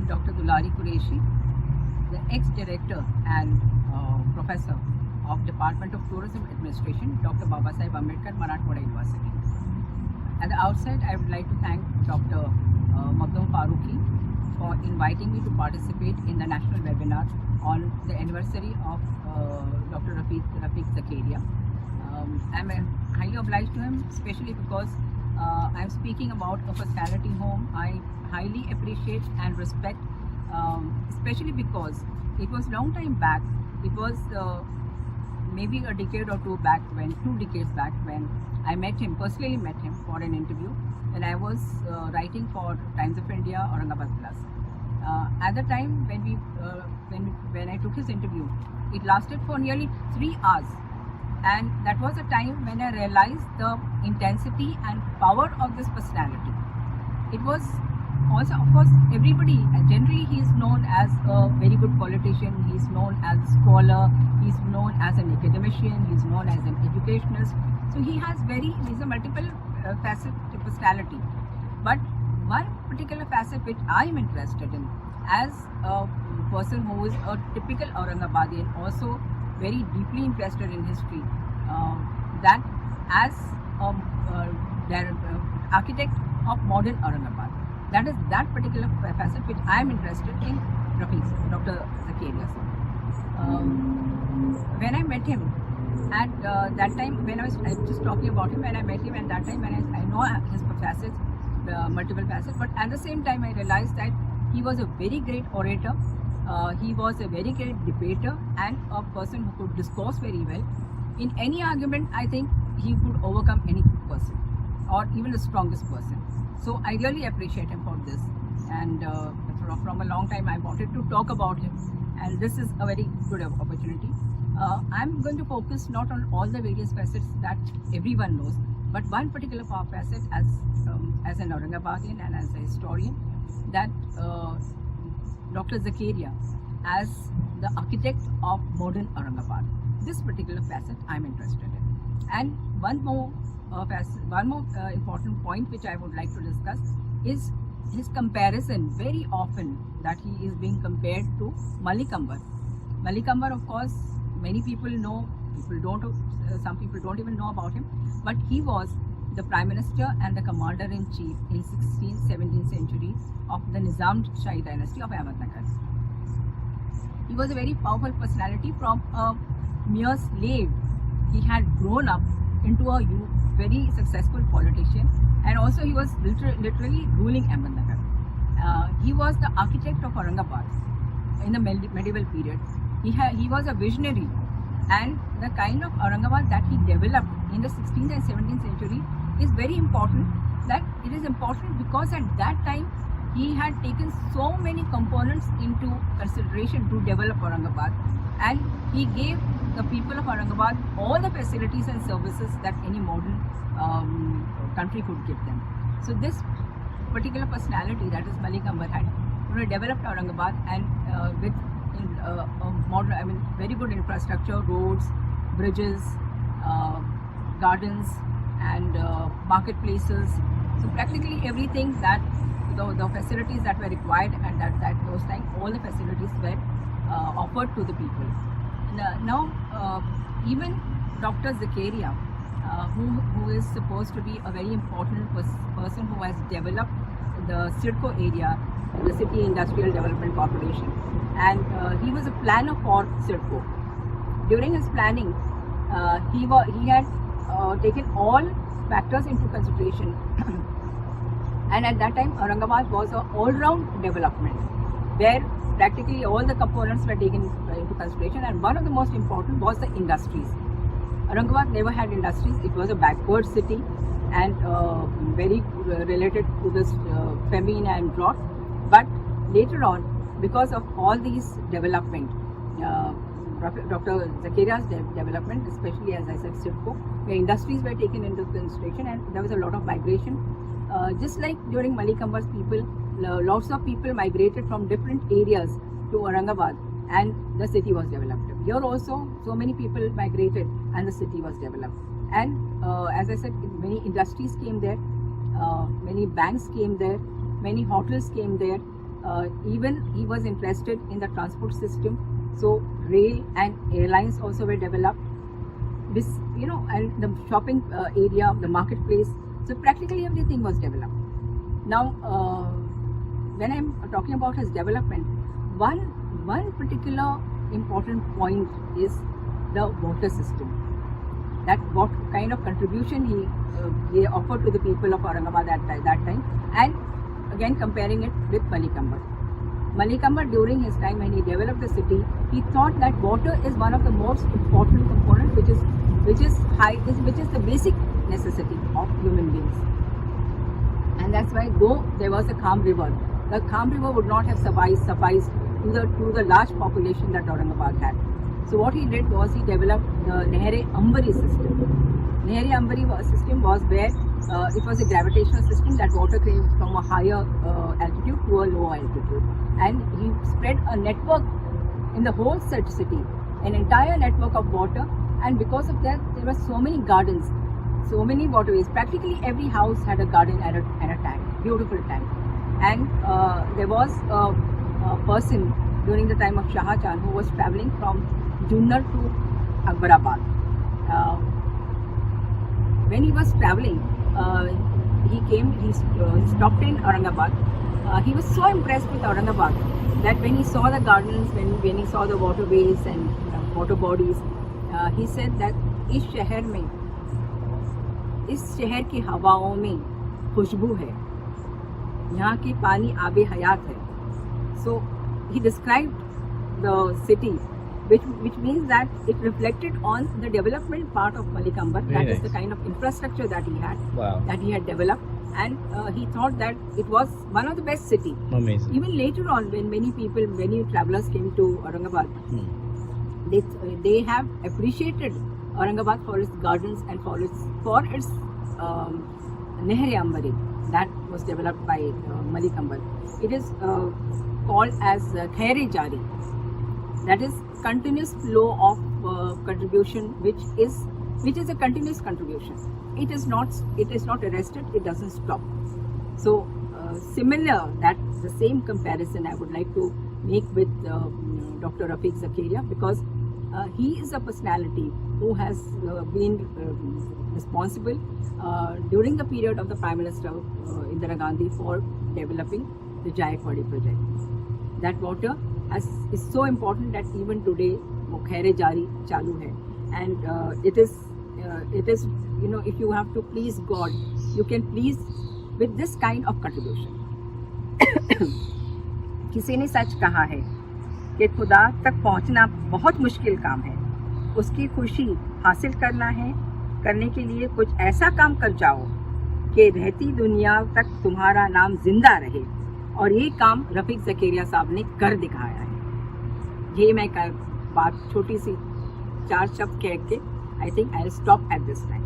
am Dr. Dulari Qureshi, the ex-director and professor of Department of Tourism Administration, Dr. Babasaheb Ambedkar, Marathwada University. At the outset, I would like to thank Dr. Makhdoom Farooqui for inviting me to participate in the national webinar on the anniversary of Dr. Rafiq Zakaria. I'm highly obliged to him, especially because I'm speaking about a personality whom I highly appreciate and respect, especially because it was long time back. It was maybe a decade or two back, 2 decades back, when I personally met him for an interview, and I was writing for Times of India, Aurangabad Plus. At the time when I took his interview, it lasted for nearly 3 hours. And that was a time when I realized the intensity and power of this personality. It was also, of course, everybody, generally he is known as a very good politician, he is known as a scholar, he is known as an academician, he is known as an educationist. So he's a multiple facet personality. But one particular facet which I am interested in, as a person who is a typical Aurangabadian, also very deeply interested in history, that as the architect of modern Aurangabad, that is that particular facet which I am interested in Dr. Zakaria. When I met him at that time, when I was just talking about him, when I met him at that time, when I know his facets, multiple facets, but at the same time I realized that he was a very great orator. He was a very great debater and a person who could discourse very well. In any argument, I think he could overcome any person or even the strongest person. So I really appreciate him for this. And from a long time I wanted to talk about him, and this is a very good opportunity. I'm going to focus not on all the various facets that everyone knows, but one particular facet as an Aurangabadian and as a historian, that Dr. Zakaria as the architect of modern Aurangabad. This particular facet I'm interested in. And one more important point which I would like to discuss is his comparison. Very often that he is being compared to Malik Ambar. Malik Ambar, of course, many people know, some people don't even know about him, but he was the Prime Minister and the Commander-in-Chief in 16th, 17th century of the Nizam Shahi dynasty of Ahmednagar. He was a very powerful personality. From a mere slave, he had grown up into a very successful politician, and also he was literally ruling Ahmednagar. He was the architect of Aurangabad in the medieval period. He was a visionary, and the kind of Aurangabad that he developed in the 16th and 17th century is very important. That it is important because at that time he had taken so many components into consideration to develop Aurangabad, and he gave the people of Aurangabad all the facilities and services that any modern country could give them. So this particular personality, that is Malik Ambar, had developed Aurangabad, and with modern, very good infrastructure, roads, bridges, gardens, and marketplaces. So practically everything that the facilities that were required, and that those times all the facilities were offered to the people. Now even Dr. Zakaria, who is supposed to be a very important person who has developed the CIDCO area, the City Industrial Development Corporation, and he was a planner for CIDCO. During his planning, he had taken all factors into consideration. And at that time, Aurangabad was an all-round development where practically all the components were taken into consideration, and one of the most important was the industries. Aurangabad never had industries. It was a backward city and very related to this famine and drought. But later on, because of all these development, Dr. Zakaria's development, especially as I said, CIDCO, where industries were taken into consideration, and there was a lot of migration. Just like during Malik Ambar's people, lots of people migrated from different areas to Aurangabad, and the city was developed. Here also, so many people migrated, and the city was developed. And as I said, many industries came there, many banks came there, many hotels came there, even he was interested in the transport system. So rail and airlines also were developed. This, and the shopping area, the marketplace. So practically everything was developed. Now, when I'm talking about his development, one particular important point is the water system. That what kind of contribution he offered to the people of Aurangabad at that time, and again comparing it with Malik Ambar. Malik Ambar, during his time when he developed the city, he thought that water is one of the most important components, which is the basic necessity of human beings. And that's why, though there was a Kham river, the Kham river would not have sufficed to the large population that Aurangabad had. So what he did was he developed the Nehre-Ambari system. Nehre-Ambari system was where it was a gravitational system that water came from a higher altitude to a lower altitude. And he spread a network in the whole city, an entire network of water. And because of that, there were so many gardens, so many waterways. Practically every house had a garden and a tank, beautiful tank. And there was a person during the time of Shah Jahan who was traveling from Junnar to Akbarabad. When he was traveling, he stopped in Aurangabad. He was so impressed with Aurangabad that when he saw the gardens, when he saw the waterways and water bodies, he said that इस शहर की हवाओं में खुशबू है, यहाँ की पानी आबे हयात है. So he described the city, which means that it reflected on the development part of Malik Ambar. That is the kind of infrastructure that he had, that he had developed, and he thought that it was one of the best cities. Amazing. Even later on, when many travelers came to Aurangabad, they have appreciated Aurangabad for its gardens and for its Nehre-Ambari that was developed by Malik Ambar. It is called as Khaire Jari. That is continuous flow of contribution, which is a continuous contribution. It is not arrested. It doesn't stop. So similar, that the same comparison I would like to make with Dr. Rafiq Zakaria, because he is a personality who has been responsible during the period of the Prime Minister Indira Gandhi for developing the Jayakwadi project. That water is so important that even today Khaire Jari chalu hai, and it is if you have to please God, you can please with this kind of contribution. किसी ने सच कहा है कि खुदा तक पहुंचना बहुत मुश्किल काम है, उसकी खुशी हासिल करने के लिए कुछ ऐसा काम कर जाओ कि रहती दुनिया तक तुम्हारा नाम जिंदा रहे. और ये काम रफीक ज़केरिया साहब ने कर दिखाया है. ये मैं बात छोटी सी 4 शब्द कह के I think I will stop at this time.